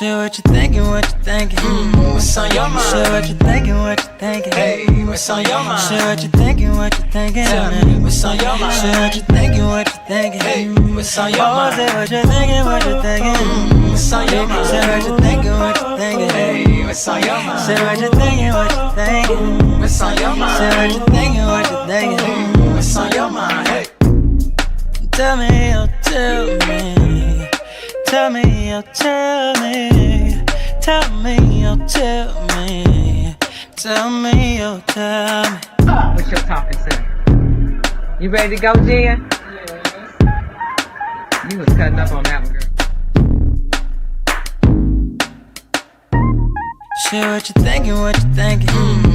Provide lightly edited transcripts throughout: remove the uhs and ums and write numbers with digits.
Shit, what you thinking, what you thinking? What's on your mind? Shit, what you thinking, what you thinking? Hey, what's on your mind? Shit, what you thinking, what you thinking? Tell me, what's on your mind? Shit, what you thinking, what you thinking? Hey, what's on your mind? Shit, what you thinking, what you thinking? What's on your mind? Shit, what you thinking, what you thinking? Hey, what's on your mind? Shit, what you thinking, what you thinking? What's on your mind? Shit, what you thinking, what you thinking? What's on your mind? Hey, Tell me, oh, tell me. Tell me, oh, tell me. Tell me, oh, tell me. Tell me, oh, tell me. What's your topic, sir? You ready to go, Jen? You was cutting up on that one, girl. Shit, what you thinking, what you thinking?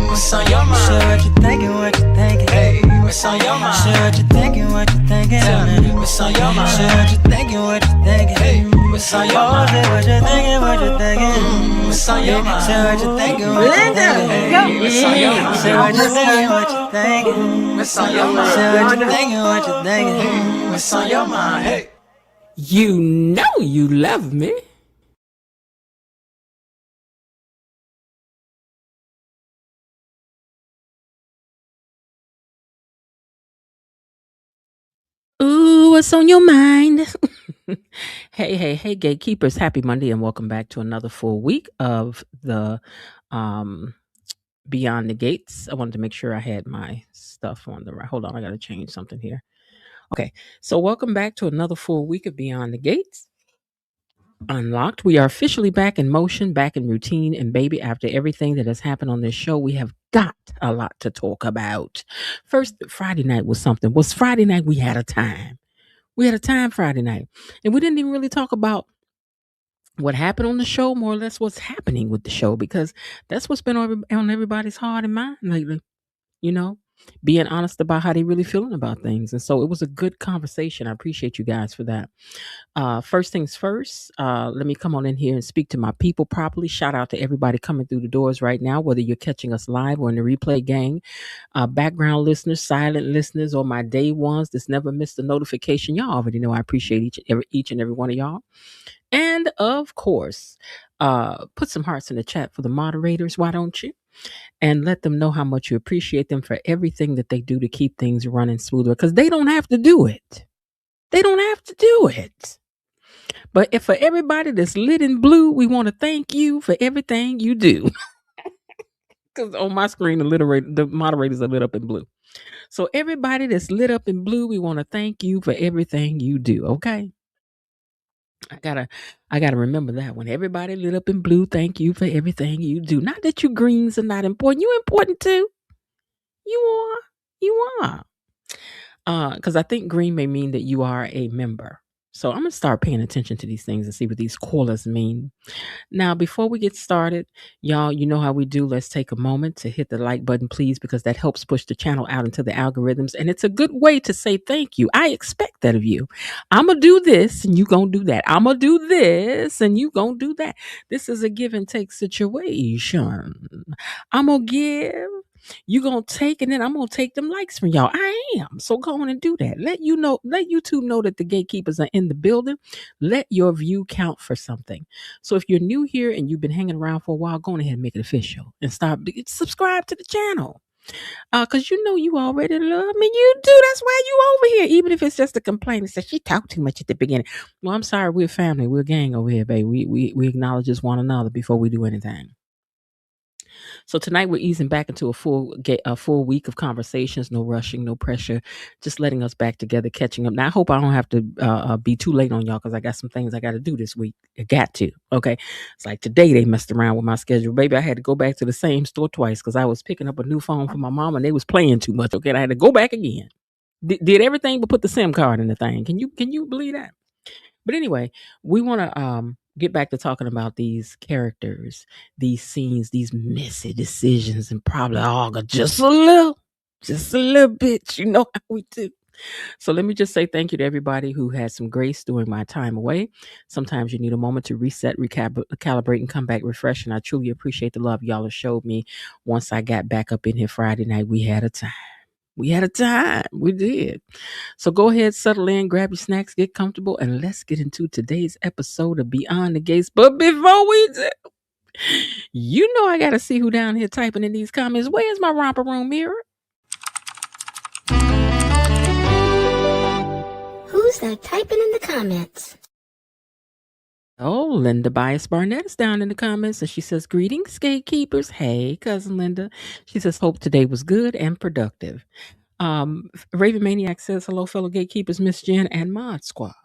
what's on your Shit, mind? what you thinking, what you thinking? Hey, what's on your mind? Shit, what you thinking, what you thinking? Tell me, what's on your mind? Shit, what you thinking, what you thinking? Hey, what's on your Oh, mind? shit, what you thinking, what you thinking? What's on your mind? Shit, what you thinking, what you thinking? Hey, what's on your mind? Shit, what you thinking, what you thinking? What's on your mind? Shit, what you thinking, what you thinking? What's on your mind? Hey, You know you love me. Ooh, what's on your mind? Hey, gatekeepers. Happy Monday and welcome back to another full week of the Beyond the Gates. I wanted to make sure I had my stuff on the right. Hold on, I got to change something here. Okay, so welcome back to another full week of Beyond the Gates. Unlocked. We are officially back in motion, back in routine, and baby, after everything that has happened on this show, we have got a lot to talk about. First, Friday night was something. Was Friday night we had a time. We had a time Friday night, and we didn't even really talk about what happened on the show, more or less what's happening with the show, because that's what's been on everybody's heart and mind lately. You know, being honest about how they really feeling about things, and so it was a good conversation. I appreciate you guys for that. First things first, let me come on in here and speak to my people properly. Shout out to everybody coming through the doors right now, whether you're catching us live or in the replay gang. Background listeners, silent listeners, or my day ones that's never missed a notification. Y'all already know I appreciate each and every one of y'all. And of course, put some hearts in the chat for the moderators. Why don't you? And let them know how much you appreciate them for everything that they do to keep things running smoother, because they don't have to do it. They don't have to do it. But if for everybody that's lit in blue, we want to thank you for everything you do. Because on my screen, the moderators are lit up in blue. So everybody that's lit up in blue, we want to thank you for everything you do. Okay. I gotta remember that one. Everybody lit up in blue, thank you for everything you do. Not that you greens are not important. You important too. You are. You are. Because I think green may mean that you are a member. So I'm gonna start paying attention to these things and see what these callers mean. Now, before we get started, y'all, you know how we do. Let's take a moment to hit the like button, please, because that helps push the channel out into the algorithms. And it's a good way to say thank you. I expect that of you. I'm going to do this and you going to do that. I'm going to do this and you going to do that. This is a give and take situation. I'm going to give. You gonna take, and then I'm gonna take them likes from y'all. I am. So go on and do that. Let YouTube know that the gatekeepers are in the building. Let your view count for something. So if you're new here and you've been hanging around for a while, go on ahead and make it official and subscribe to the channel. Cause you know you already love me. You do. That's why you over here. Even if it's just a complaint and say she talked too much at the beginning. Well, I'm sorry, we're family, we're a gang over here, baby. We acknowledge just one another before we do anything. So tonight we're easing back into a full week of conversations, no rushing, no pressure, just letting us back together, catching up. Now I hope I don't have to be too late on y'all, because I got some things I got to do this week. I got to. Okay, it's like today they messed around with my schedule, baby. I had to go back to the same store twice because I was picking up a new phone for my mom and they was playing too much. Okay, and I had to go back again. Did everything but put the SIM card in the thing. Can you believe that? But anyway, we want to get back to talking about these characters, these scenes, these messy decisions, and probably just a little bit. You know how we do. So let me just say thank you to everybody who had some grace during my time away. Sometimes you need a moment to reset, recalibrate, and come back refreshed. And I truly appreciate the love y'all have showed me once I got back up in here Friday night. We had a time. We had a time. We did. So go ahead, settle in, grab your snacks, get comfortable, and let's get into today's episode of Beyond the Gates. But before we do, you know I gotta see who down here typing in these comments. Where's my romper room mirror? Who's that typing in the comments? Oh, Linda Bias Barnett is down in the comments, and she says, "Greetings, gatekeepers." Hey, cousin Linda. She says, "Hope today was good and productive." Raven Maniac says, "Hello, fellow gatekeepers, Miss Jen and Mod Squad.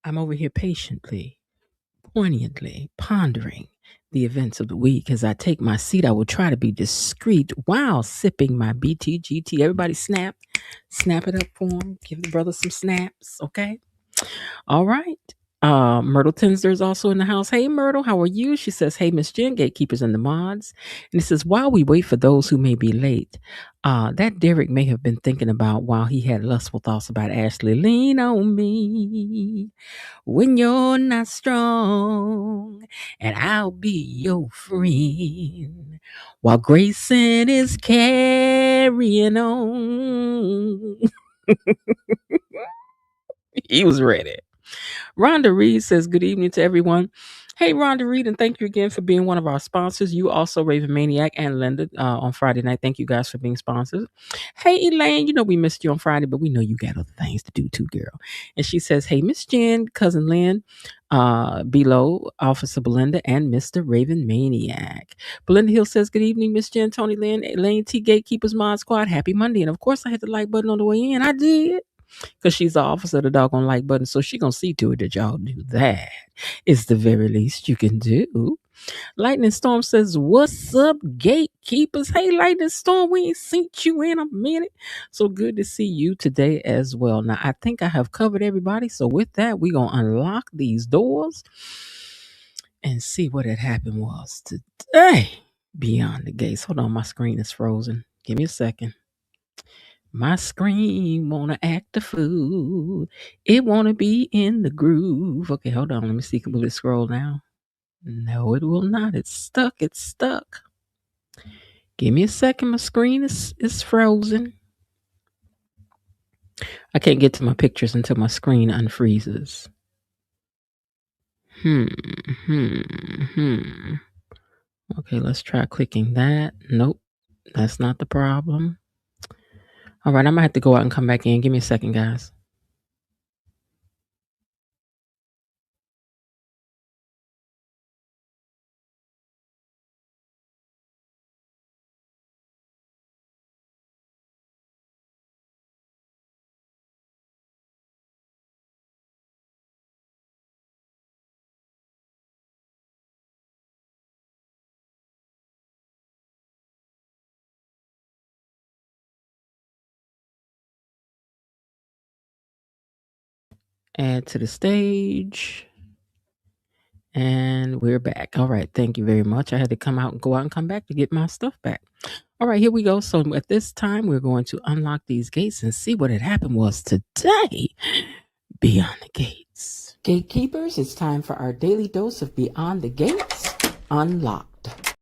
I'm over here patiently, poignantly pondering the events of the week. As I take my seat, I will try to be discreet while sipping my BTGT. Everybody snap it up for him. Give the brother some snaps, okay? All right. Myrtle Tinsler is also in the house. Hey, Myrtle, how are you? She says, "Hey, Miss Jen, gatekeepers and the mods." And it says, "While we wait for those who may be late, that Derek may have been thinking about while he had lustful thoughts about Ashley. Lean on me when you're not strong, and I'll be your friend while Grayson is carrying on." He was ready. Rhonda Reed says, "Good evening to everyone." Hey, Rhonda Reed, and thank you again for being one of our sponsors. You also, Raven Maniac and Linda, on Friday night. Thank you guys for being sponsors. Hey, Elaine, you know we missed you on Friday, but we know you got other things to do too, girl. And she says, "Hey, Miss Jen, Cousin Lynn, below, Officer Belinda, and Mr. Raven Maniac." Belinda Hill says, "Good evening, Miss Jen, Tony Lynn, Elaine T, Gatekeepers Mod Squad. Happy Monday." And of course, I hit the like button on the way in. I did. Because she's the officer of the doggone like button. So she going to see to it that y'all do that. It's the very least you can do. Lightning Storm says, "What's up, gatekeepers?" Hey, Lightning Storm, we ain't seen you in a minute. So good to see you today as well. Now, I think I have covered everybody. So with that, we're going to unlock these doors and see what had happened was today. Beyond the Gates. Hold on, my screen is frozen. Give me a second. My screen wanna act a fool. It wanna be in the groove. Okay, hold on. Let me see. Will it scroll now? No, it will not. It's stuck. It's stuck. Give me a second. My screen is frozen. I can't get to my pictures until my screen unfreezes. Okay, let's try clicking that. Nope, that's not the problem. All right, I might have to go out and come back in. Give me a second, guys. Add to the stage. And we're back. All right. Thank you very much. I had to go out and come back to get my stuff back. All right, here we go. So at this time, we're going to unlock these gates and see what had happened was today. Beyond the Gates. Gatekeepers, it's time for our daily dose of Beyond the Gates Unlocked.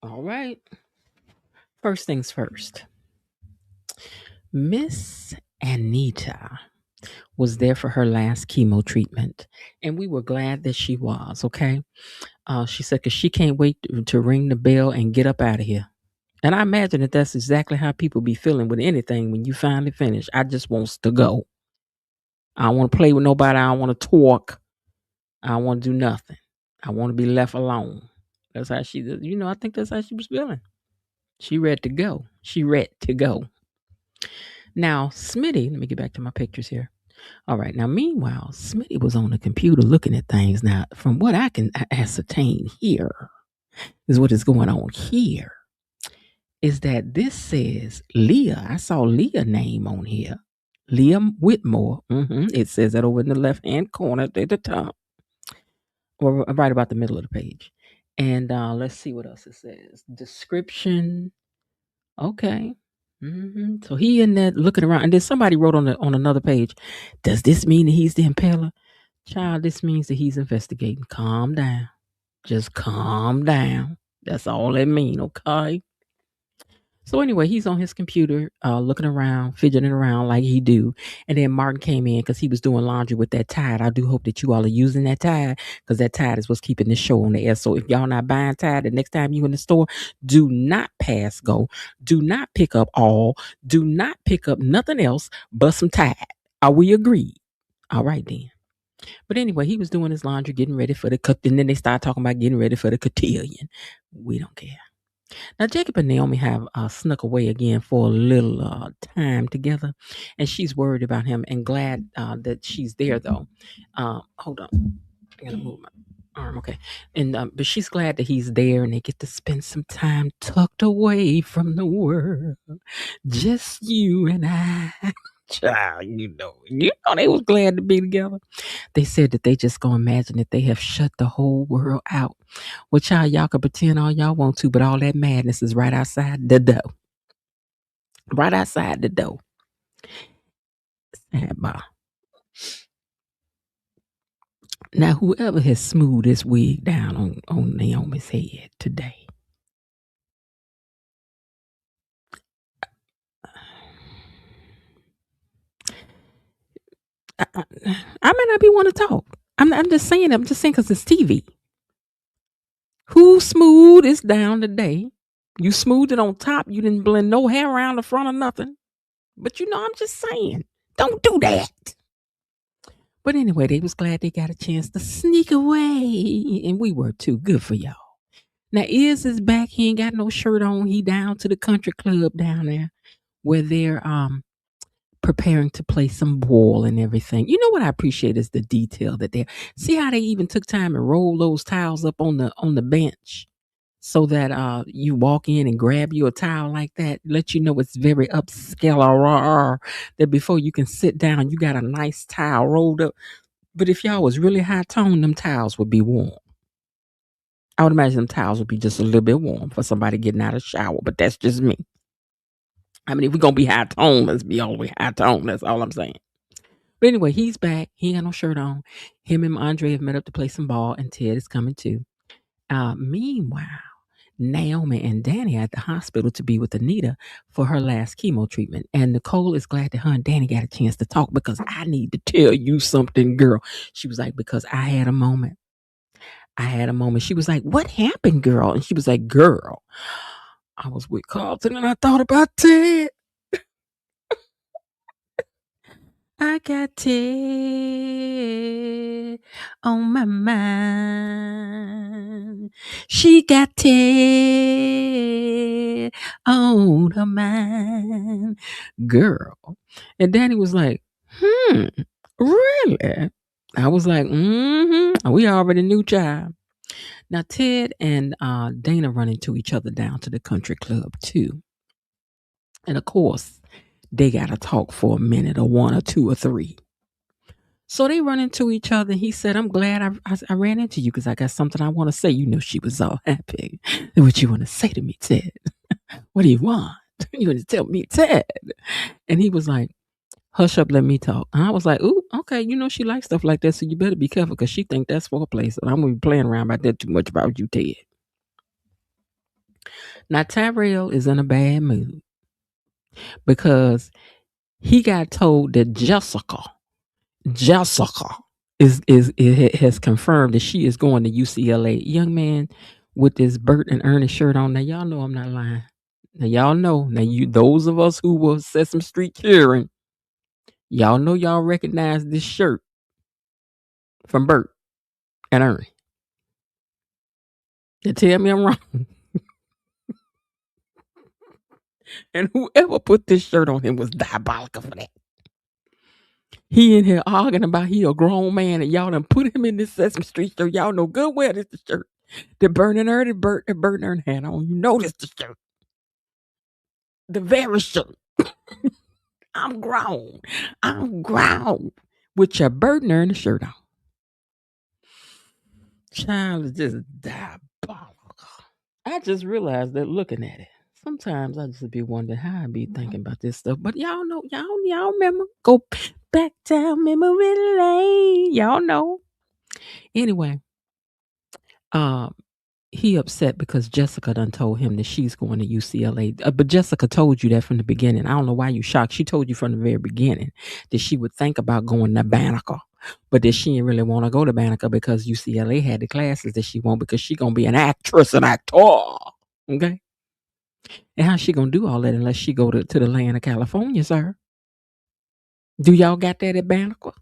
All right. First things first. Miss Anita was there for her last chemo treatment, and we were glad that she was, okay? She said, because she can't wait to ring the bell and get up out of here. And I imagine that that's exactly how people be feeling with anything when you finally finish. I just wants to go. I don't want to play with nobody. I don't want to talk. I don't want to do nothing. I want to be left alone. That's how she, I think that's how she was feeling. She ready to go. She ready to go. Now, Smitty, let me get back to my pictures here. All right. Now, meanwhile, Smitty was on the computer looking at things. Now, from what I can ascertain here, is what is going on here, is that this says Leah. I saw Leah name on here. Leah Whitmore. It says that over in the left-hand corner at the top. Or right about the middle of the page. And let's see what else it says. Description. Okay. So he in there looking around, and then somebody wrote on another page, "Does this mean that he's the impeller?" Child, this means that he's investigating. Calm down. Just calm down. That's all it mean, okay? So anyway, he's on his computer, looking around, fidgeting around like he do. And then Martin came in because he was doing laundry with that Tide. I do hope that you all are using that Tide because that Tide is what's keeping this show on the air. So if y'all not buying Tide, the next time you in the store, do not pass go. Do not pick up all. Do not pick up nothing else but some Tide. Are we agreed? All right then. But anyway, he was doing his laundry, getting ready for the cut. And then they started talking about getting ready for the cotillion. We don't care. Now, Jacob and Naomi have snuck away again for a little time together, and she's worried about him and glad that she's there, though. Hold on. I gotta move my arm. Okay. And but she's glad that he's there and they get to spend some time tucked away from the world. Just you and I. Child, you know they was glad to be together. They said that they just gonna imagine that they have shut the whole world out. Well, child, y'all can pretend all y'all want to, but all that madness is right outside the door. Right outside the door. Sidebar. Now, whoever has smoothed this wig down on Naomi's head today. I may not be one to talk. I'm just saying because it's TV. Who smoothed this down today? You smoothed it on top. You didn't blend no hair around the front or nothing. But I'm just saying. Don't do that. But anyway, they was glad they got a chance to sneak away. And we were too. Good for y'all. Now, Iz is back. He ain't got no shirt on. He down to the country club down there where they're preparing to play some ball and everything. You know what I appreciate is the detail that they see how they even took time and roll those towels up on the bench so that you walk in and grab you a towel like that, let you know it's very upscale that before you can sit down, you got a nice towel rolled up. But if y'all was really high tone, them towels would be warm. I would imagine them towels would be just a little bit warm for somebody getting out of the shower, but that's just me. I mean, if we're going to be high tone, let's be all the way high tone. That's all I'm saying. But anyway, he's back. He ain't got no shirt on. Him and Andre have met up to play some ball, and Ted is coming too. Meanwhile, Naomi and Danny are at the hospital to be with Anita for her last chemo treatment. And Nicole is glad that her and Danny got a chance to talk because I need to tell you something, girl. She was like, because I had a moment. She was like, what happened, girl? And she was like, girl, I was with Carlton and I thought about Ted. I got Ted on my mind. She got Ted on her mind. Girl. And Danny was like, really? I was like, we already knew, child. Now, Ted and Dana run into each other down to the country club, too. And of course, they got to talk for a minute or one or two or three. So they run into each other. He said, I'm glad I ran into you because I got something I want to say. She was all happy. What you want to say to me, Ted? What do you want? You want to tell me, Ted? And he was like, hush up, let me talk. And I was like, ooh, okay, she likes stuff like that, so you better be careful because she think that's foreplay. So I'm going to be playing around about that too much about you, Ted. Now, Tyrell is in a bad mood because he got told that Jessica has confirmed that she is going to UCLA. Young man with this Bert and Ernest shirt on. Now, y'all know I'm not lying. Now, y'all know. Now, those of us who were Sesame Street cheering, y'all know y'all recognize this shirt from Bert and Ernie. You tell me I'm wrong. And whoever put this shirt on him was diabolical for that. He in here arguing about he a grown man and y'all done put him in this Sesame Street shirt. Y'all know good well this the shirt that Bert and Ernie had on. You know this the shirt. The very shirt. I'm grown with your Bert and Ernie shirt on. Child is just diabolical. I just realized that looking at it. Sometimes I just be wondering how I be thinking about this stuff. But y'all know, y'all remember. Go back down memory lane. Y'all know. Anyway, he upset because Jessica done told him that she's going to UCLA. But Jessica told you that from the beginning. I don't know why you shocked. She told you from the very beginning that she would think about going to Banneker, but that she didn't really want to go to Banneker because UCLA had the classes that she want because she gonna be an actress and actor. Okay, and how's she gonna do all that unless she go to the land of California, sir? Do y'all got that at Banneker?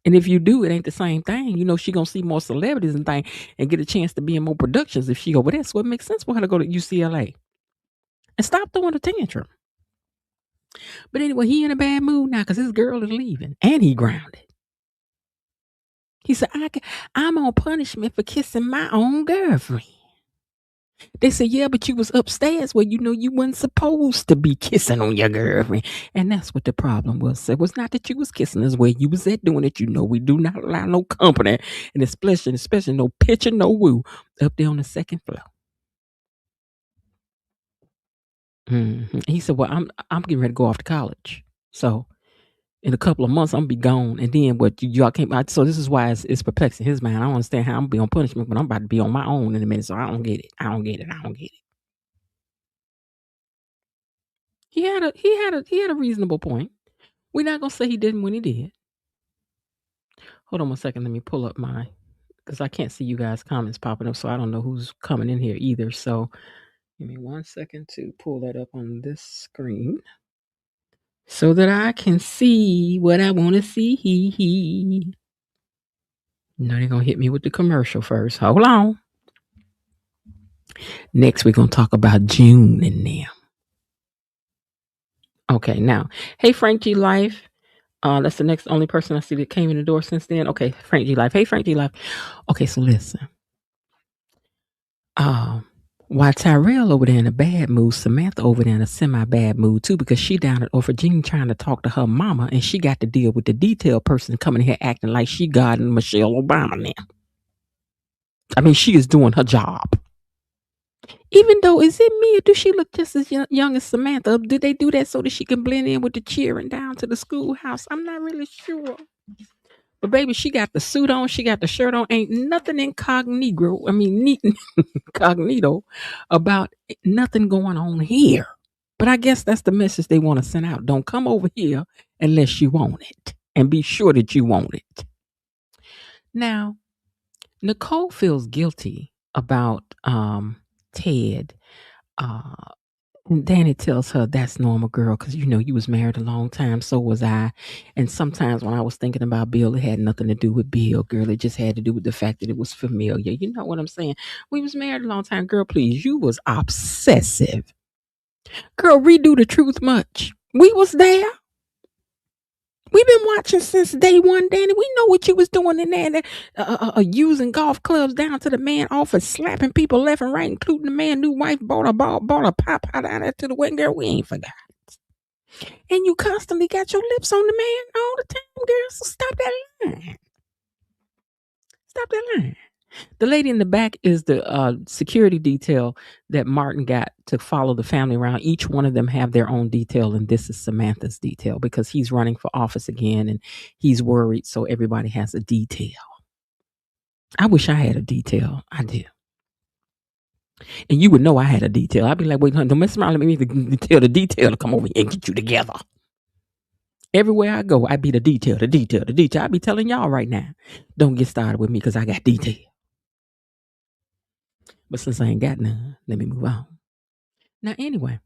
And if you do, it ain't the same thing. You know, she gonna see more celebrities and things and get a chance to be in more productions if she go over there. So it makes sense for her to go to UCLA. And stop throwing a tantrum. But anyway, he in a bad mood now because his girl is leaving. And he grounded. He said, I'm on punishment for kissing my own girlfriend. They said, yeah, but you was upstairs where you know you wasn't supposed to be kissing on your girlfriend. And that's what the problem was. It was not that you was kissing us where you was at doing it. You know, we do not allow no company, and especially no picture, no woo, up there on the second floor. He said, well, I'm getting ready to go off to college. So in a couple of months, I'm gonna be gone. And then what y'all came out. So this is why it's perplexing his mind. I don't understand how I'm gonna be on punishment, but I'm about to be on my own in a minute. So I don't get it. I don't get it. He had a reasonable point. We're not gonna say he didn't when he did. Hold on one second. Let me pull up because I can't see you guys' comments popping up, so I don't know who's coming in here either. So give me 1 second to pull that up on this screen so that I can see what I want to see. No, they're gonna hit me with the commercial first. Hold on. Next, we're gonna talk about June and them. Okay, now, hey Frank G Life. That's the next only person I see that came in the door since then. Okay, Frank G Life. Hey Frank G Life. Okay, so listen. While Tyrell over there in a bad mood, Samantha over there in a semi-bad mood too, because she down at Virginia trying to talk to her mama, and she got to deal with the detail person coming here acting like she got Michelle Obama now. I mean, she is doing her job. Even though, is it me or do she look just as young as Samantha? Did they do that so that she can blend in with the cheering down to the schoolhouse? I'm not really sure. But baby, she got the suit on, she got the shirt on. Ain't nothing incognito about nothing going on here. But I guess that's the message they want to send out. Don't come over here unless you want it. And be sure that you want it. Now, Nicole feels guilty about Ted. And Danny tells her that's normal, girl, because you know you was married a long time, so was I. And sometimes when I was thinking about Bill, it had nothing to do with Bill, girl. It just had to do with the fact that it was familiar. You know what I'm saying? We was married a long time, girl. Please, you was obsessive, girl. Redo the truth much. We was there. We've been watching since day one, Danny. We know what you was doing in there, using golf clubs down to the man office, slapping people left and right, including the man new wife bought a pop out out there to the wedding, girl. We ain't forgot. And you constantly got your lips on the man all the time, girl. So stop that line. Stop that line. The lady in the back is the security detail that Martin got to follow the family around. Each one of them have their own detail, and this is Samantha's detail because he's running for office again, and he's worried, so everybody has a detail. I wish I had a detail. I do. And you would know I had a detail. I'd be like, wait, honey, don't mess around. Let me tell the detail to come over here and get you together. Everywhere I go, I be the detail. I be telling y'all right now, don't get started with me because I got detail. But since I ain't got none, let me move on. Now, anyway,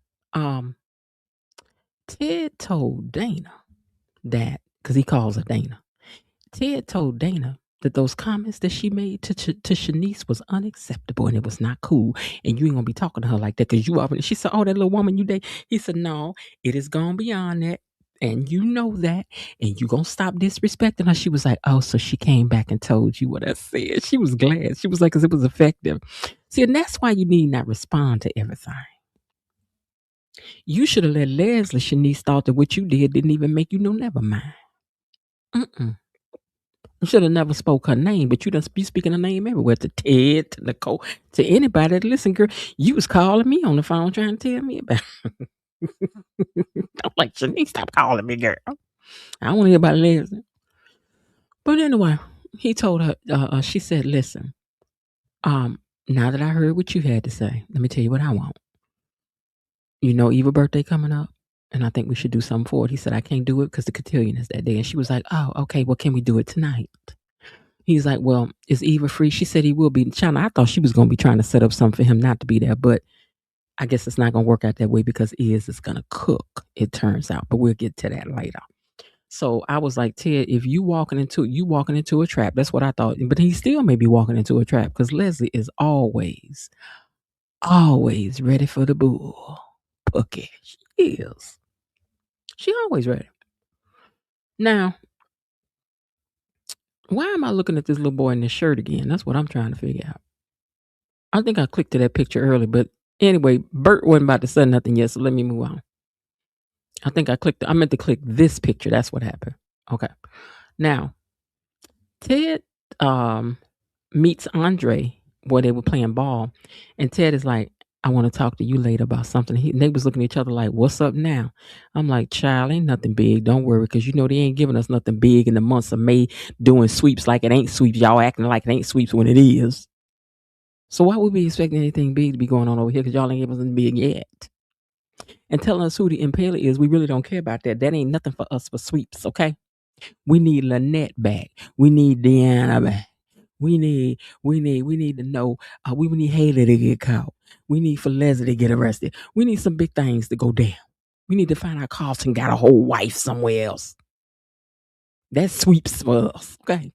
Ted told Dana that, because he calls her Dana, Ted told Dana that those comments that she made to Shanice was unacceptable and it was not cool. And you ain't going to be talking to her like that because you already, she said, oh, that little woman you date. He said, no, it is gone beyond that. And you know that, and you gonna stop disrespecting her. She was like, oh, so she came back and told you what I said. She was glad. She was like, because it was effective. See, and that's why you need not respond to everything. You should have let Leslie Shanice thought that what you did didn't even make you know, never mind. You should have never spoke her name, but you done be speaking her name everywhere, to Ted, to Nicole, to anybody. Listen, girl, you was calling me on the phone trying to tell me about it. I'm like, Shanice, stop calling me, girl. I don't want to hear about Leslie. But anyway, he told her, she said, listen, Now that I heard what you had to say, let me tell you what I want. You know, Eva's birthday coming up, and I think we should do something for it. He said, I can't do it because the cotillion is that day. And she was like, oh, okay, well, can we do it tonight? He's like, well, is Eva free? She said he will be. China, I thought she was going to be trying to set up something for him not to be there, but I guess it's not going to work out that way because is going to cook, it turns out. But we'll get to that later. So I was like, Ted, if you walking into a trap. That's what I thought. But he still may be walking into a trap because Leslie is always ready for the bull. Pucky. She is. She always ready. Now, why am I looking at this little boy in this shirt again? That's what I'm trying to figure out. I think I clicked to that picture early, but anyway, Bert wasn't about to say nothing yet, so let me move on. I meant to click this picture. That's what happened. Okay. Now, Ted meets Andre where they were playing ball, and Ted is like, I want to talk to you later about something. They was looking at each other like, what's up now? I'm like, child, ain't nothing big. Don't worry, because you know they ain't giving us nothing big in the months of May doing sweeps like it ain't sweeps. Y'all acting like it ain't sweeps when it is. So why would we be expecting anything big to be going on over here? Because y'all ain't giving us anything big yet. And telling us who the impaler is, we really don't care about that. That ain't nothing for us for sweeps, okay? We need Lynette back. We need Deanna back. We need to know. We need Haley to get caught. We need for Leslie to get arrested. We need some big things to go down. We need to find out Carlton got a whole wife somewhere else. That sweeps for us, okay?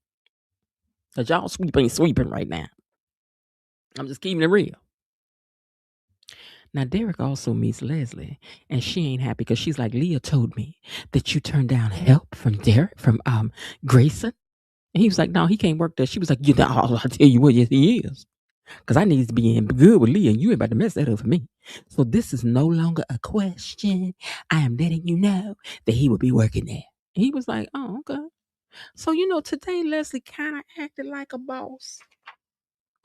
Because y'all sweep ain't sweeping right now. I'm just keeping it real. Now, Derek also meets Leslie, and she ain't happy because she's like, Leah told me that you turned down help from Grayson. And he was like, no, he can't work there. She was like, I'll tell you what, yes, he is. Because I need to be in good with Leah, and you ain't about to mess that up for me. So this is no longer a question. I am letting you know that he will be working there. And he was like, oh, okay. So, today Leslie kind of acted like a boss,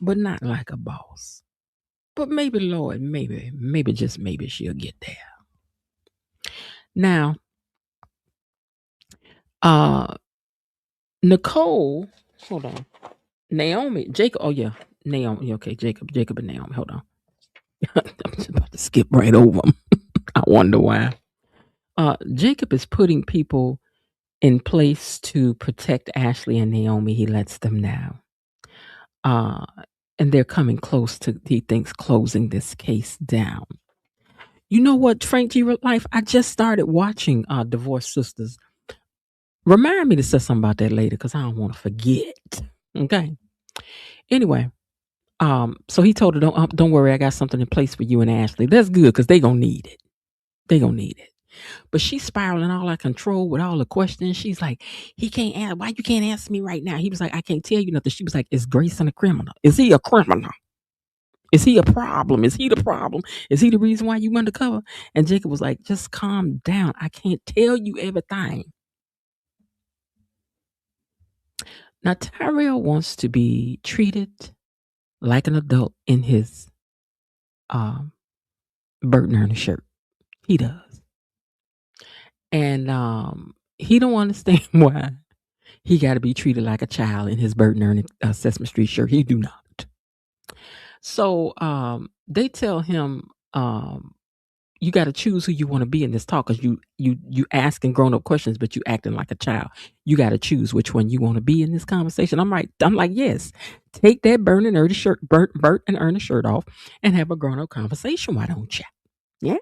but not like a boss. But maybe, Lord, maybe just maybe she'll get there. Now, Nicole, hold on. Naomi, Jacob, oh yeah, Naomi, okay, Jacob and Naomi, hold on. I'm just about to skip right over them. I wonder why. Jacob is putting people in place to protect Ashley and Naomi. He lets them know. And they're coming close to, he thinks, closing this case down. You know what, Frank G. Life? I just started watching Divorced Sisters. Remind me to say something about that later because I don't want to forget. Okay. Anyway, so he told her, don't worry, I got something in place for you and Ashley. That's good because they're going to need it. They're going to need it. But she's spiraling all out of control with all the questions. She's like, he can't answer. Why you can't answer me right now? He was like, I can't tell you nothing. She was like, is Grayson a criminal? Is he a criminal? Is he a problem? Is he the problem? Is he the reason why you undercover? And Jacob was like, just calm down. I can't tell you everything. Now, Tyrell wants to be treated like an adult in his Bert and Ernie shirt. He does. And he don't understand why he got to be treated like a child in his Bert and Ernie Sesame Street shirt. He do not. So they tell him, you got to choose who you want to be in this talk because you asking grown up questions, but you acting like a child. You got to choose which one you want to be in this conversation. I'm like, yes, take that Bert and Ernie shirt off and have a grown up conversation. Why don't you? Yeah.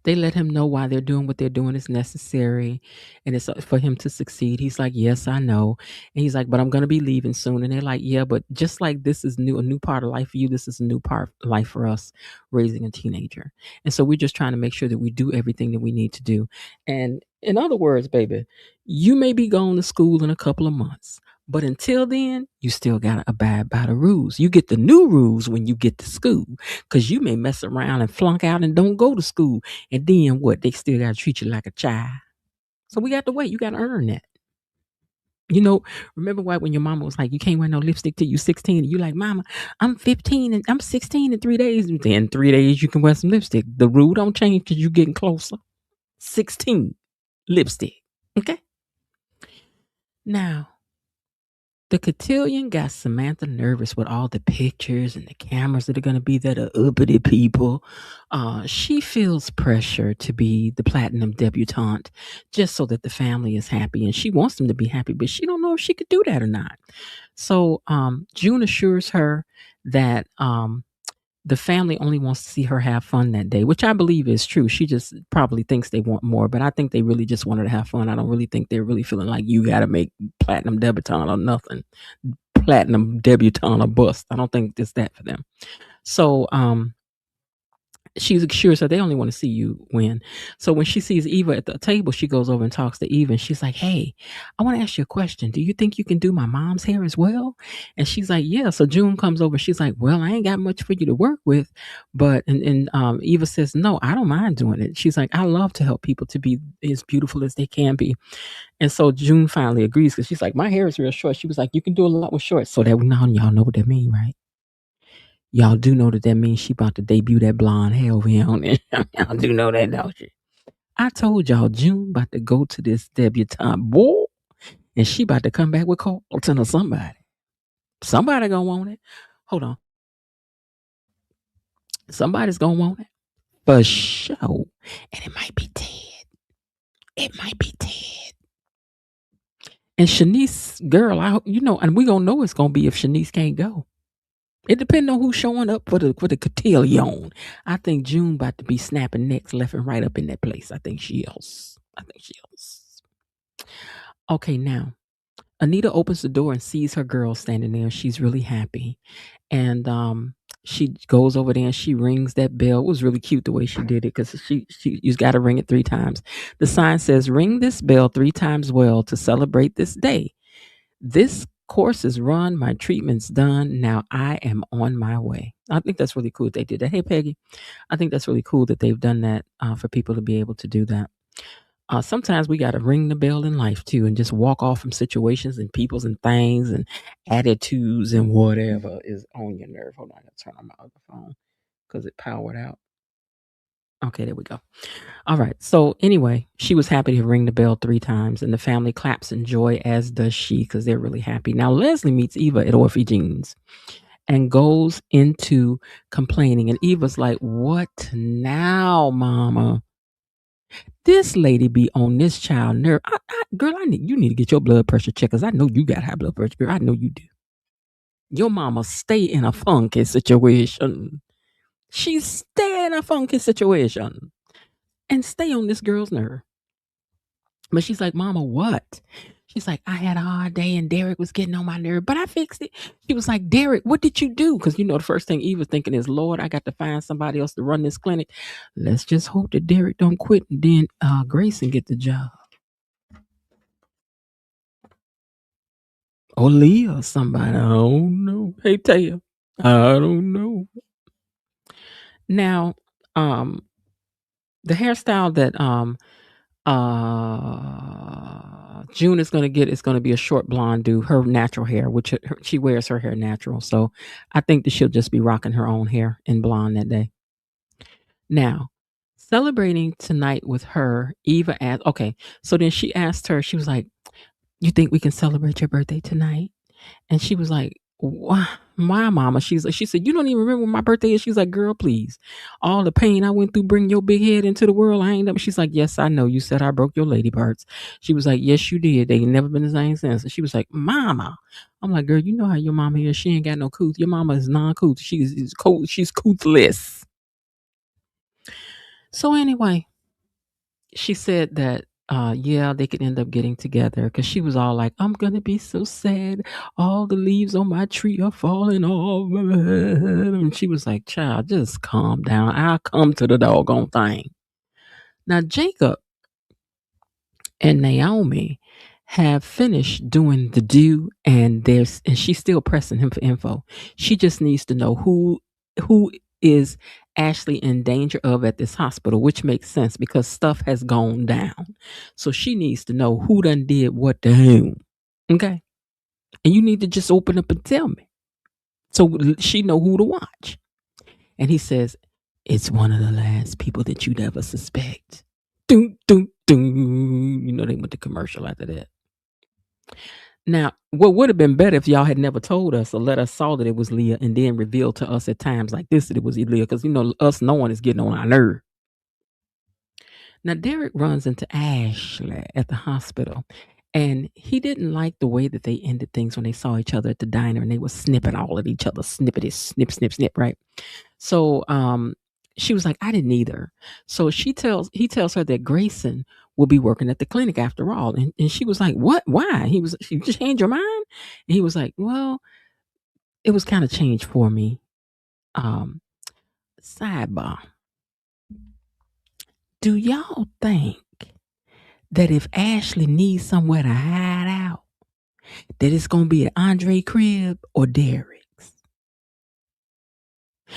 They let him know why they're doing what they're doing is necessary and it's for him to succeed. He's like, yes, I know. And he's like, but I'm going to be leaving soon. And they're like, yeah, but just like this is a new part of life for you, this is a new part of life for us raising a teenager. And so we're just trying to make sure that we do everything that we need to do. And in other words, baby, you may be going to school in a couple of months. But until then, you still got to abide by the rules. You get the new rules when you get to school because you may mess around and flunk out and don't go to school. And then what? They still got to treat you like a child. So we got to wait. You got to earn that. Remember when your mama was like, you can't wear no lipstick till you 16. And you like, mama, I'm 15 and I'm 16 in 3 days. And then 3 days you can wear some lipstick. The rule don't change because you getting closer. 16 lipstick. Okay. Now, The cotillion got Samantha nervous with all the pictures and the cameras that are going to be there, the uppity people. She feels pressure to be the platinum debutante just so that the family is happy, and she wants them to be happy, but she don't know if she could do that or not. So June assures her that the family only wants to see her have fun that day, which I believe is true. She just probably thinks they want more, but I think they really just want her to have fun. I don't really think they're really feeling like you got to make platinum debutante or nothing, platinum debutante or bust. I don't think it's that for them. So she assures her they only want to see you win. So when she sees Eva at the table, she goes over and talks to Eva, and she's like, "Hey, I want to ask you a question. Do you think you can do my mom's hair as well?" And she's like, "Yeah." So June comes over. She's like, "Well, I ain't got much for you to work with, but," and Eva says, "No, I don't mind doing it." She's like, "I love to help people to be as beautiful as they can be." And so June finally agrees because she's like, "My hair is real short." She was like, "You can do a lot with short." So that now y'all know what that mean, right? Y'all do know that means she about to debut that blonde hair over here on it. Y'all do know that, don't you? I told y'all June about to go to this debutante boy, and she about to come back with Carlton or somebody. Somebody gonna want it. Hold on. Somebody's gonna want it. For sure. And it might be Ted. It might be Ted. And Shanice, girl, and we gonna know it's gonna be if Shanice can't go. It depends on who's showing up for the cotillion. I think June about to be snapping necks left and right up in that place. I think she is. Okay, now Anita opens the door and sees her girl standing there. She's really happy, and she goes over there and she rings that bell. It was really cute the way she did it because you got to ring it 3 times. The sign says, "Ring this bell 3 times well to celebrate this day. This course is run. My treatment's done. Now I am on my way." I think that's really cool that they did that. Hey, Peggy, I think that's really cool that they've done that for people to be able to do that. Sometimes we got to ring the bell in life too and just walk off from situations and peoples and things and attitudes and whatever is on your nerve. Hold on, I got to turn on my other phone because it powered out. Okay, there we go. All right. So anyway, she was happy to ring the bell 3 times, and the family claps in joy, as does she, because they're really happy. Now Leslie meets Eva at Orphe Jeans and goes into complaining, and Eva's like, "What now, Mama? This lady be on this child nerve. Girl, you need to get your blood pressure checked, because I know you got high blood pressure, girl. I know you do. Your mama stay in a funky situation. She stay in a funky situation and stay on this girl's nerve." But she's like, "Mama, what?" She's like, "I had a hard day and Derek was getting on my nerve, but I fixed it." She was like, "Derek, what did you do?" Because the first thing Eva's thinking is, "Lord, I got to find somebody else to run this clinic. Let's just hope that Derek don't quit and then Grayson get the job. Or Leah or somebody. I don't know. Hey, Taya, I don't know." Now, the hairstyle that June is going to get is going to be a short blonde do, her natural hair, which she wears her hair natural. So I think that she'll just be rocking her own hair in blonde that day. Now, celebrating tonight with her, Eva asked, okay, so then she asked her, she was like, "You think we can celebrate your birthday tonight?" And she was like, "Why, my mama?" She said, "You don't even remember when my birthday is?" She's like, "Girl, please. All the pain I went through bringing your big head into the world, I ain't never." She's like, "Yes, I know. You said I broke your lady parts." She was like, "Yes, you did. They ain't never been the same since." And she was like, "Mama." I'm like, "Girl, you know how your mama is. She ain't got no couth. Your mama is non-couth. She's couthless." So anyway, she said that yeah, they could end up getting together, because she was all like, "I'm gonna be so sad. All the leaves on my tree are falling off." And she was like, "Child, just calm down. I'll come to the doggone thing." Now Jacob and Naomi have finished doing the do, and she's still pressing him for info. She just needs to know who is Ashley in danger of at this hospital, which makes sense because stuff has gone down. So she needs to know who done did what to whom. Okay. And you need to just open up and tell me, so she know who to watch. And he says, "It's one of the last people that you'd ever suspect." Doom, doom, doom. They went to commercial after that. Now, what would have been better if y'all had never told us or let us saw that it was Leah and then revealed to us at times like this that it was Leah, because us knowing is getting on our nerve. Now, Derek runs into Ashley at the hospital, and he didn't like the way that they ended things when they saw each other at the diner and they were snipping all at each other, snippety, snip, snip, snip, right? So she was like, I didn't either. So he tells her that Grayson will be working at the clinic after all. And she was like, what? Why? You just changed your mind? And he was like, well, it was kind of changed for me. Sidebar. Do y'all think that if Ashley needs somewhere to hide out, that it's going to be at Andre crib or Derek's?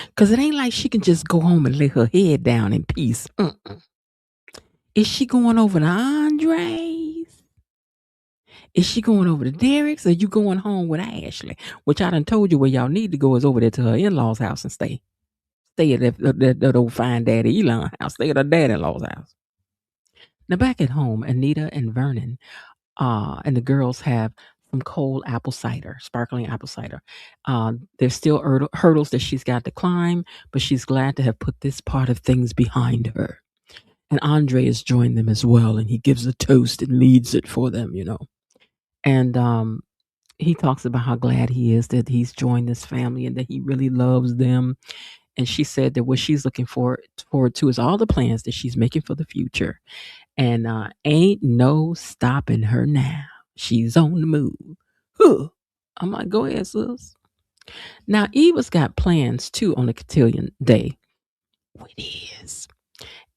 Because it ain't like she can just go home and lay her head down in peace. Is she going over to Andre's? Is she going over to Derek's? Or you going home with Ashley? Which I done told you where y'all need to go is over there to her in-laws' house and stay. Stay at that old fine daddy Elon house. Stay at her dad-in-law's house. Now back at home, Anita and Vernon and the girls have some cold apple cider, sparkling apple cider. There's still hurdles that she's got to climb, but she's glad to have put this part of things behind her. And Andre has joined them as well, and he gives a toast and leads it for them, And he talks about how glad he is that he's joined this family and that he really loves them. And she said that what she's looking forward to is all the plans that she's making for the future. And ain't no stopping her now. She's on the move. Huh. I'm like, go ahead, sis. Now, Eva's got plans too on the cotillion day with his.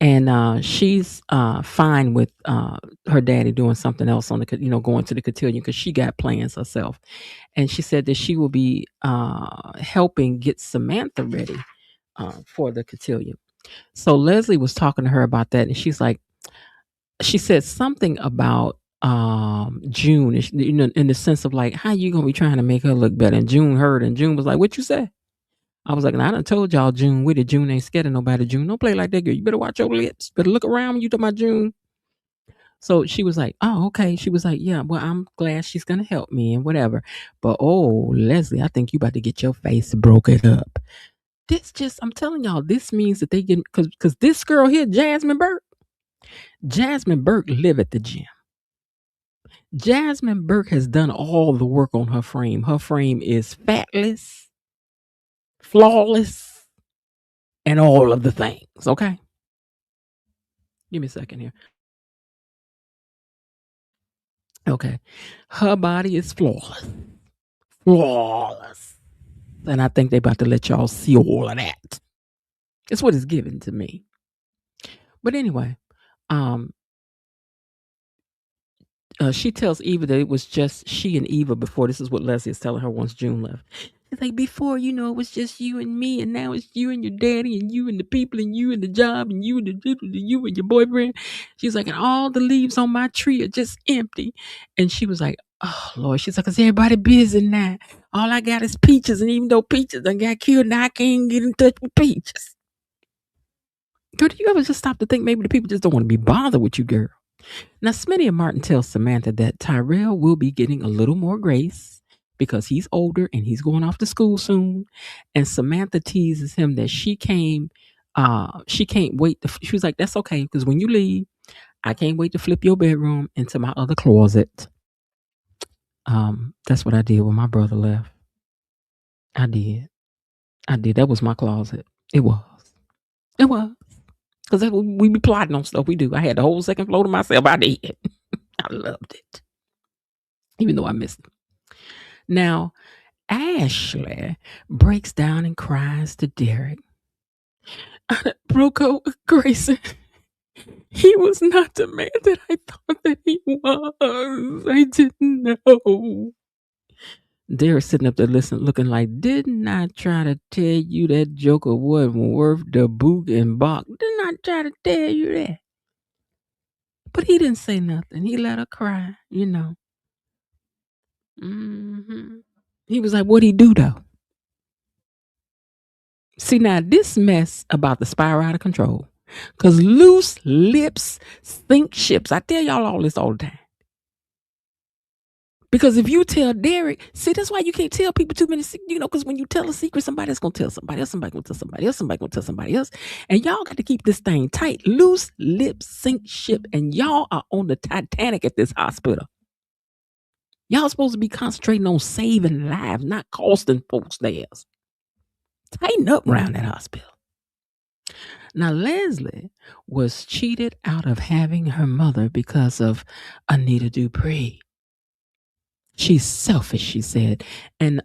And she's fine with her daddy doing something else on the, going to the cotillion because she got plans herself. And she said that she will be helping get Samantha ready for the cotillion. So Leslie was talking to her about that, and she's like, she said something about June, in the sense of like, how you gonna be trying to make her look better? And June heard, and June was like, what you say? I was like, I done told y'all June with it. June ain't scared of nobody. June, don't play like that, girl. You better watch your lips. Better look around when you talk about June. So she was like, oh, okay. She was like, yeah, well, I'm glad she's going to help me and whatever. But, oh, Leslie, I think you about to get your face broken up. I'm telling y'all, this means that they get, because this girl here, Jasmine Burke live at the gym. Jasmine Burke has done all the work on her frame. Her frame is fatless, flawless, and all of the things. Okay. Give me a second here. Okay. Her body is flawless. Flawless. And I think they about to let y'all see all of that. It's what it's given to me. But anyway, she tells Eva that it was just she and Eva before. This is what Leslie is telling her once June left. It's like, before, it was just you and me, and now it's you and your daddy and you and the people and you and the job and you and you and your boyfriend. She's like, and all the leaves on my tree are just empty. And she was like, oh Lord, she's like, cause everybody busy now. All I got is Peaches, and even though Peaches done got killed, now I can't get in touch with Peaches. Girl, do you ever just stop to think maybe the people just don't want to be bothered with you, girl? Now, Smitty and Martin tell Samantha that Tyrell will be getting a little more grace because he's older and he's going off to school soon. And Samantha teases him that she can't wait. She was like, that's okay, because when you leave, I can't wait to flip your bedroom into my other closet. That's what I did when my brother left. I did. That was my closet. It was. Because we be plotting on stuff we do. I had the whole second floor to myself. I did. I loved it. Even though I missed it. Now, Ashley breaks down and cries to Derek. I broke up with Grayson. He was not the man that I thought that he was. I didn't know. Derek's sitting up there listening, looking like, didn't I try to tell you that joker wasn't worth the boot and box? Didn't I try to tell you that? But he didn't say nothing. He let her cry, Mm-hmm. He was like, what'd he do, though? See, now this mess about to spiral out of control. Because loose lips sink ships. I tell y'all all this all the time. Because if you tell Derek, see, that's why you can't tell people too many secrets, because when you tell a secret, somebody else going to tell somebody else, somebody going to tell somebody else, somebody going to tell somebody else. And y'all got to keep this thing tight, loose lips sink ship. And y'all are on the Titanic at this hospital. Y'all supposed to be concentrating on saving lives, not costing folks theirs. Tighten up around that hospital. Now, Leslie was cheated out of having her mother because of Anita Dupree. She's selfish, she said. And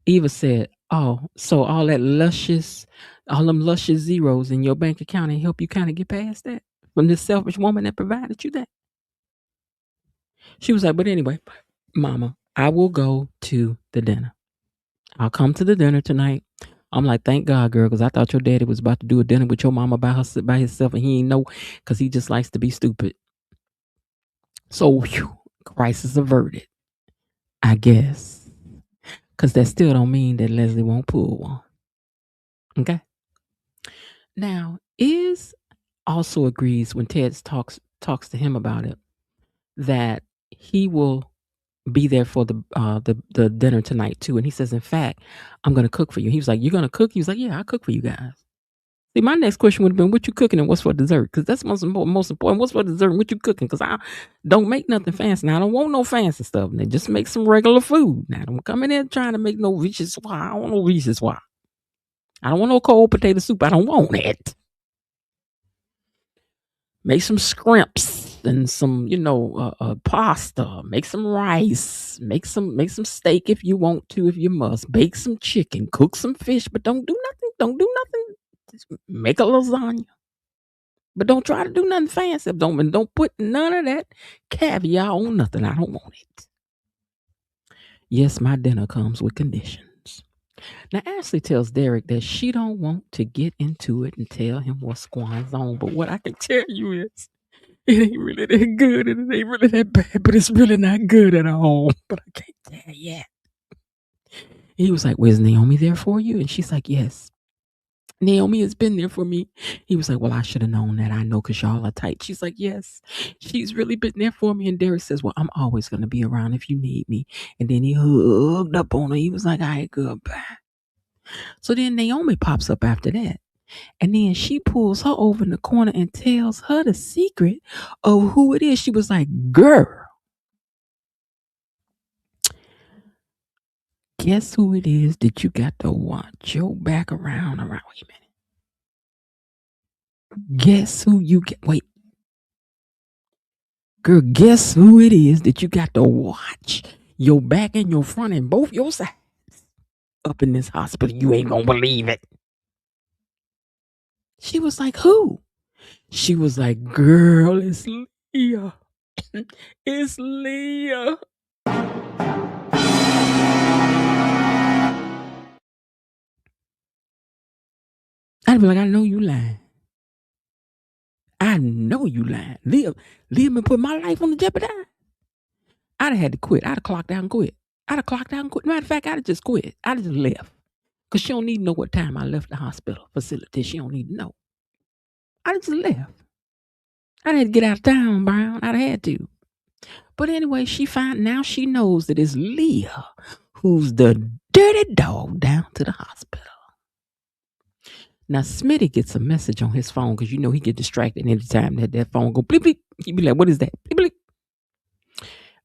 Eva said, oh, so all them luscious zeros in your bank account and help you kind of get past that from this selfish woman that provided you that? She was like, but anyway, Mama, I will go to the dinner. I'll come to the dinner tonight. I'm like, thank God, girl, because I thought your daddy was about to do a dinner with your mama by himself, and he ain't know, because he just likes to be stupid. So, crisis averted, I guess. Because that still don't mean that Leslie won't pull one. Okay? Now, Iz also agrees when Ted talks to him about it that he will be there for the dinner tonight too. And he says, in fact, I'm going to cook for you. He was like, you're going to cook? He was like, yeah, I'll cook for you guys. See, my next question would have been, what you cooking and what's for dessert? Because that's most important. What's for dessert and what you cooking? Because I don't make nothing fancy. Now, I don't want no fancy stuff. Now, just make some regular food. Now, don't come in there trying to make no vichyssoise. I don't want no vichyssoise. I don't want no cold potato soup. I don't want it. Make some scrimps and some, pasta. Make some rice. Make some steak if you want to, if you must. Bake some chicken. Cook some fish, but don't do nothing. Don't do nothing. Just make a lasagna. But don't try to do nothing fancy. Don't put none of that caviar on nothing. I don't want it. Yes, my dinner comes with conditions. Now, Ashley tells Derek that she don't want to get into it and tell him what's going on. But what I can tell you is, it ain't really that good and it ain't really that bad, but it's really not good at all. But I can't tell yet. He was like, "Well, is Naomi there for you?" And she's like, "Yes. Naomi has been there for me." He was like, "Well, I should have known that. I know because y'all are tight." She's like, "Yes, she's really been there for me." And Derek says, "Well, I'm always going to be around if you need me." And then he hugged up on her. He was like, "All right, goodbye." So then Naomi pops up after that. And then she pulls her over in the corner and tells her the secret of who it is. She was like, "Girl, guess who it is that you got to watch your back around. Wait a minute. Guess who you get? Wait. Girl, guess who it is that you got to watch your back and your front and both your sides up in this hospital? You ain't gonna believe it." She was like, "Who?" She was like, "Girl, it's Leah. It's Leah." I'd be like, "I know you lying. I know you lying. Leah been put my life on the jeopardy. I'd have had to quit. I'd have clocked out and quit. Matter of fact, I'd have just quit. I'd have just left. Because she don't need to know what time I left the hospital facility. She don't need to know. I'd have just left. I'd had to get out of town, Brown. I'd have had to. But anyway, now she knows that it's Leah who's the dirty dog down to the hospital. Now, Smitty gets a message on his phone because he get distracted anytime that phone go bleep, bleep. He'd be like, "What is that?" Bleep, bleep.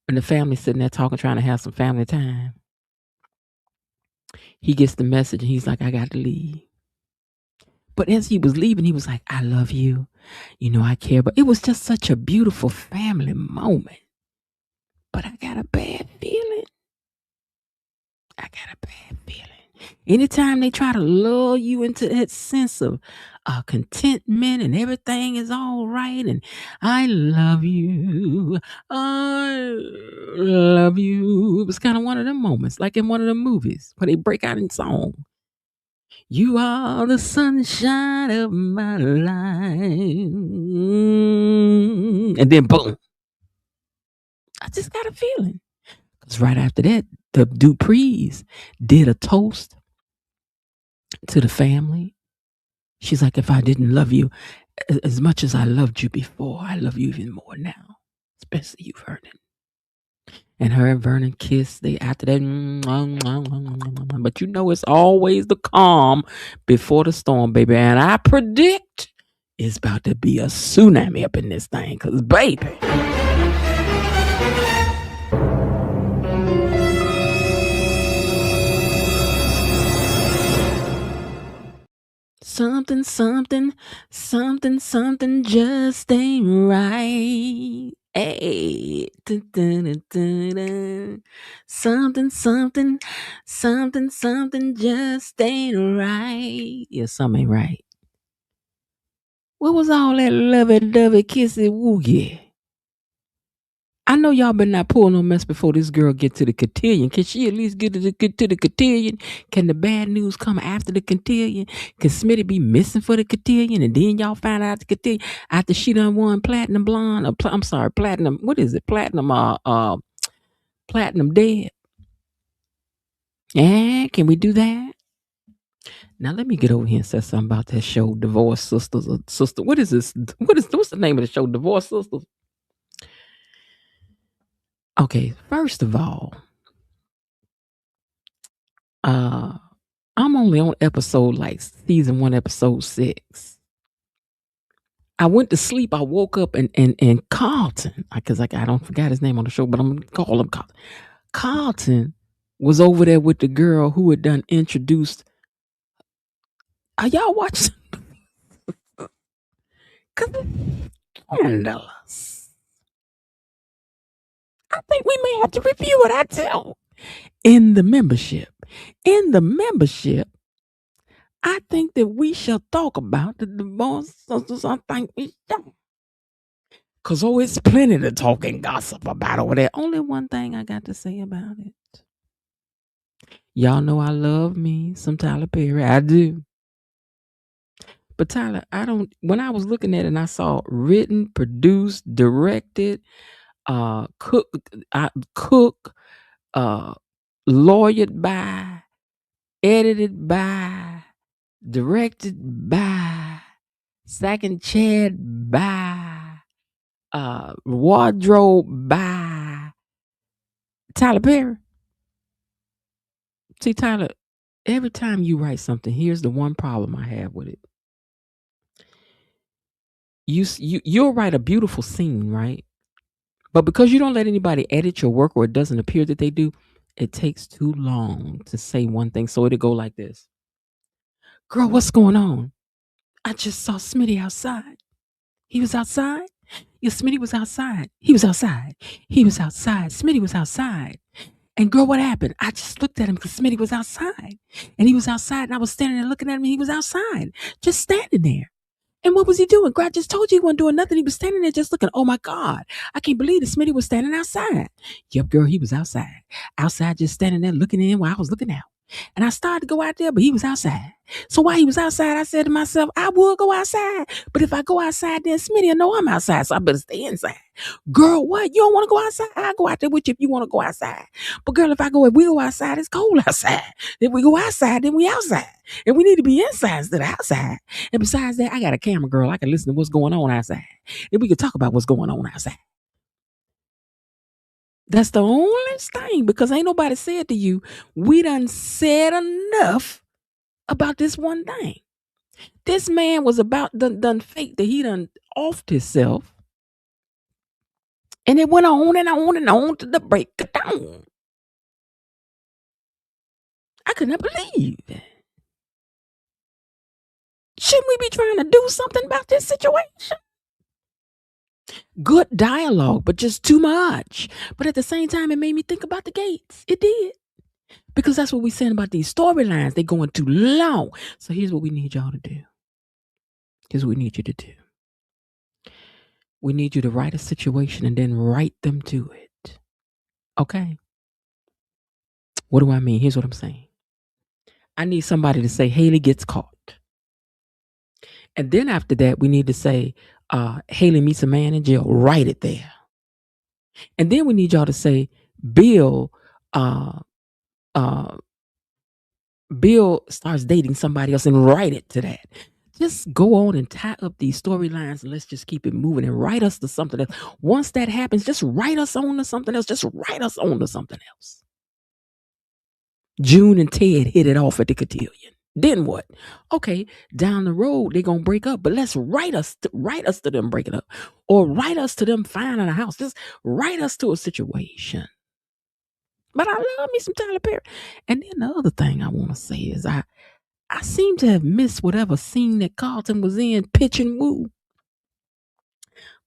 And the family's sitting there talking, trying to have some family time. He gets the message and he's like, "I got to leave." But as he was leaving, he was like, "I love you. I care." But it was just such a beautiful family moment. But I got a bad feeling. Anytime they try to lull you into that sense of contentment and everything is all right and I love you. It was kind of one of them moments, like in one of the movies where they break out in song. You are the sunshine of my life. And then boom. I just got a feeling. Because right after that, the Duprees did a toast to the family. She's like, "If I didn't love you as much as I loved you before, I love you even more now, especially you, Vernon." And her and Vernon kissed. They after that, but you know it's always the calm before the storm, baby. And I predict it's about to be a tsunami up in this thing, cause baby. Something, something, something, something just ain't right. Hey, dun, dun, dun, dun, dun. Something, something, something, something just ain't right. Yeah, something ain't right. What was all that lovey-dovey, kissy-woogie? I know y'all better not pull no mess before this girl get to the cotillion. Can she at least get to the cotillion? Can the bad news come after the cotillion? Can Smitty be missing for the cotillion? And then y'all find out the cotillion after she done won platinum blonde, or I'm sorry, platinum, what is it? Platinum platinum dead. Yeah, can we do that? Now let me get over here and say something about that show, Divorce Sisters or Sister. What is this? What's the name of the show? Divorce Sisters? Okay, first of all, I'm only on episode like season 1, episode 6. I went to sleep. I woke up and Carlton, because I don't forget his name on the show, but I'm gonna call him Carlton. Carlton was over there with the girl who had done introduced. Are y'all watching? Cause it's scandalous. I think we may have to review it. I tell. In the membership, I think that we shall talk about the Divorce Sisters. I think we shall. Because it's plenty to talk and gossip about over there. Only one thing I got to say about it. Y'all know I love me some Tyler Perry. I do. But Tyler, when I was looking at it and I saw written, produced, directed, cook, lawyered by, edited by, directed by, second chaired by, wardrobe by Tyler Perry. See, Tyler, every time you write something, here's the one problem I have with it. You'll write a beautiful scene, right? But because you don't let anybody edit your work, or it doesn't appear that they do, it takes too long to say one thing. So it'll go like this. Girl, what's going on? I just saw Smitty outside. He was outside? Yeah, Smitty was outside. He was outside. He was outside. Smitty was outside. And girl, what happened? I just looked at him because Smitty was outside. And he was outside, and I was standing there looking at him, and he was outside, just standing there. And what was he doing? Girl, I just told you he wasn't doing nothing. He was standing there just looking. Oh my God. I can't believe that Smitty was standing outside. Yep, girl, he was outside. Outside, just standing there looking in while I was looking out. And I started to go out there, but he was outside. So while he was outside, I said to myself, I would go outside. But if I go outside, then Smitty will know I'm outside. So I better stay inside. Girl, what? You don't want to go outside? I'll go out there with you if you want to go outside. But girl, if we go outside, it's cold outside. If we go outside, then we outside. And we need to be inside instead of outside. And besides that, I got a camera, girl. I can listen to what's going on outside. And we can talk about what's going on outside. That's the only thing, because ain't nobody said to you, we done said enough about this one thing. This man was about done fake that he done offed himself. And it went on and on and on to the break of dawn. I could not believe it. Shouldn't we be trying to do something about this situation? Good dialogue, but just too much. But at the same time, it made me think about the Gates. It did. Because that's what we're saying about these storylines. They're going too long. So here's what we need y'all to do. Here's what we need you to do. We need you to write a situation and then write them to it. Okay? What do I mean? Here's what I'm saying. I need somebody to say Haley gets caught. And then after that, we need to say Haley meets a man in jail. Write it there. And then we need y'all to say Bill starts dating somebody else, and write it to that. Just go on and tie up these storylines and let's just keep it moving and write us to something else. Once that happens, just write us on to something else. Just write us on to something else. June and Ted hit it off at the cotillion. Then what? Okay, down the road they're gonna break up, but let's write us to them breaking up, or write us to them finding a house. Just write us to a situation. But I love me some Tyler Perry. And then the other thing I want to say is I seem to have missed whatever scene that Carlton was in, Pitch and Woo.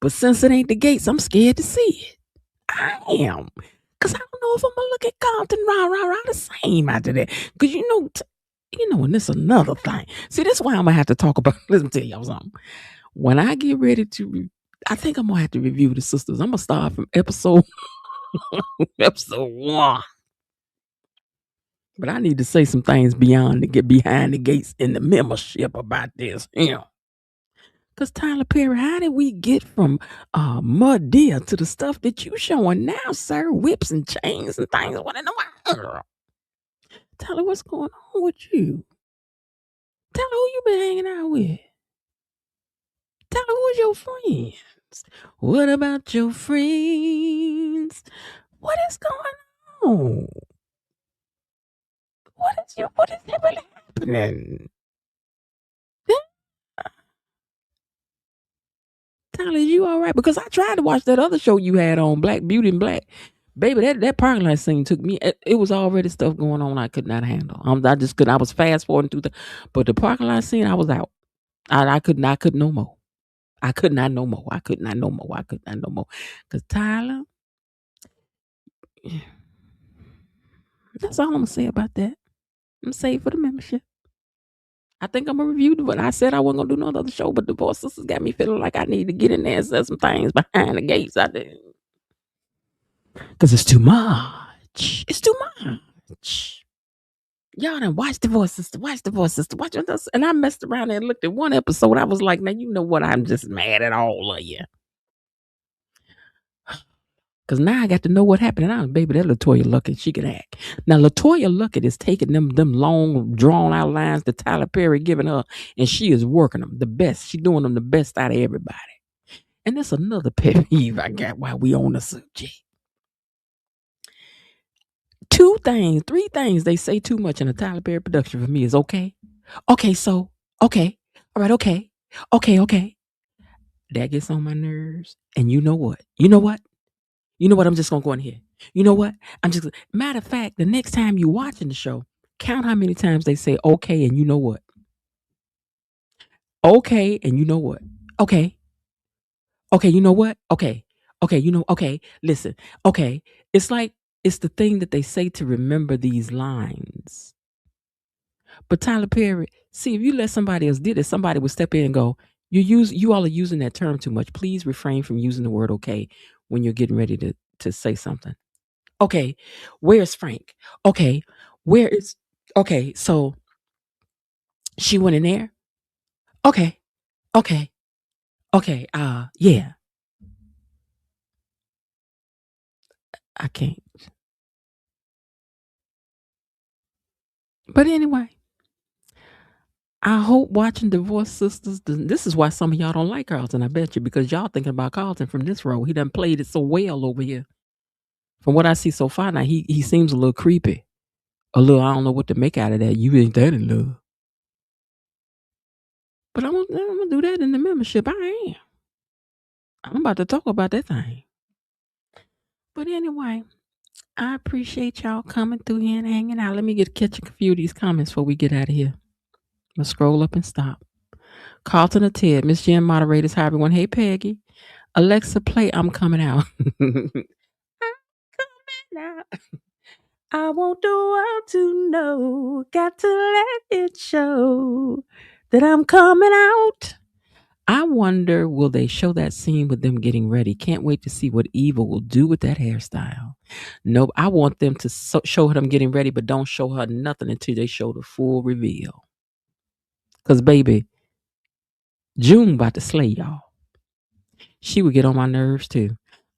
But since it ain't the Gates, I'm scared to see it. I am. Because I don't know if I'm going to look at Carlton rah the same after that. Because and this is another thing. See, this is why I'm going to have to talk about, let me tell y'all something. When I get ready to, I think I'm going to have to review the sisters. I'm going to start from episode 1. But I need to say some things beyond to get behind the gates in the membership about this. Because Tyler Perry, how did we get from Mud Deer to the stuff that you showing now, sir? Whips and chains and things. What in the world? Tyler, what's going on with you? Tyler, who you been hanging out with? Tyler, who's your friends? What about your friends? What is going on? What is really happening? Tyler, is you all right? Because I tried to watch that other show you had on, Black Beauty and Black. Baby, that parking lot scene took me. It was already stuff going on I could not handle. I just couldn't. I was fast forwarding through but the parking lot scene, I was out. I could no more. I could not no more. Because Tyler, that's all I'm gonna say about that. I'm saved for the membership. I think I'm gonna review it, but I said I wasn't gonna do no other show. But Divorce Sisters got me feeling like I need to get in there and say some things behind the gates. I did. Because it's too much. It's too much. Y'all done watch Divorce Sister. Watch this. And I messed around and looked at one episode. I was like, now you know what? I'm just mad at all of you. Because now I got to know what happened. And I was, baby, that LaToya Luckett, she can act. Now, LaToya Luckett is taking them long, drawn-out lines that Tyler Perry giving her, and she is working them the best. She doing them the best out of everybody. And that's another pet peeve I got while we on the subject. 3 things they say too much in a Tyler Perry production for me is okay. Okay, so, okay. All right, okay. Okay. That gets on my nerves. And you know what? I'm just going to go in here. You know what? Matter of fact, the next time you're watching the show, count how many times they say, okay, and you know what? Okay, and you know what? Okay. Okay, you know what? Okay, okay, listen. Okay, it's like, it's the thing that they say to remember these lines. But Tyler Perry, see, if you let somebody else did it, somebody would step in and go, you all are using that term too much. Please refrain from using the word okay when you're getting ready to say something. Okay, where's Frank? Okay, so she went in there? Okay, yeah. I can't. But anyway, I hope watching Divorce Sisters, this is why some of y'all don't like Carlton, I bet you, because y'all thinking about Carlton from this role. He done played it so well over here. From what I see so far now, he seems a little creepy. A little, I don't know what to make out of that. You ain't that in love. But I'm gonna do that in the membership. I am. I'm about to talk about that thing. But anyway, I appreciate y'all coming through here and hanging out. Let me catch a few of these comments before we get out of here. I'm gonna scroll up and stop. Carlton or Ted, Miss Jen, moderators, hi everyone. Hey Peggy. Alexa, play I'm Coming Out. I'm coming out. I want the world to know. Got to let it show that I'm coming out. I wonder, will they show that scene with them getting ready? Can't wait to see what Eva will do with that hairstyle. No, I want them to show them getting ready, but don't show her nothing until they show the full reveal. Because, baby, June about to slay y'all. She would get on my nerves, too.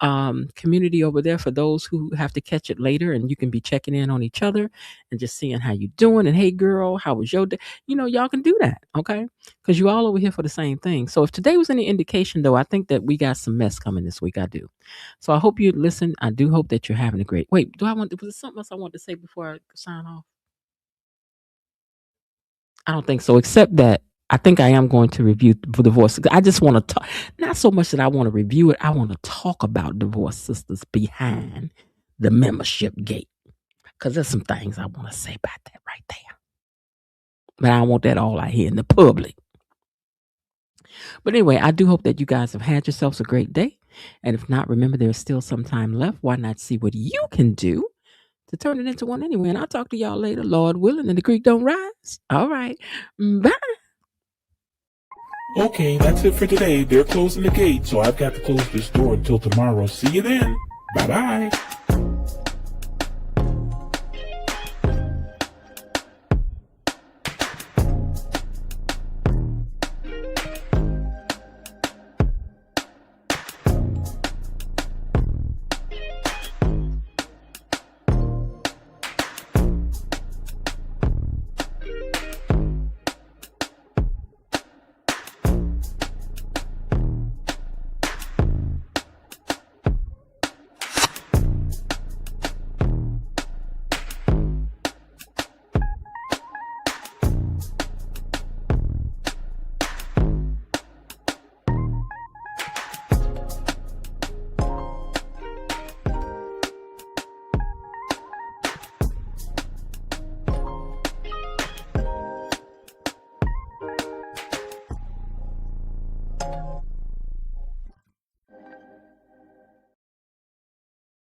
community over there for those who have to catch it later, and you can be checking in on each other and just seeing how you doing. And hey, girl, how was your day? Y'all can do that, okay? Because you all over here for the same thing. So if today was any indication, though, I think that we got some mess coming this week. I do. So I hope you listen. I do hope that you're having a great. Wait, was there something else I want to say before I sign off? I don't think so, except that I think I am going to review Divorce. I just want to talk, not so much that I want to review it, I want to talk about Divorce Sisters behind the membership gate. Because there's some things I want to say about that right there. But I don't want that all out here in the public. But anyway, I do hope that you guys have had yourselves a great day. And if not, remember there's still some time left. Why not see what you can do to turn it into one anyway? And I'll talk to y'all later, Lord willing, and the creek don't rise. All right. Bye. Okay, that's it for today. They're closing the gate, so I've got to close this door until tomorrow. See you then. Bye-bye.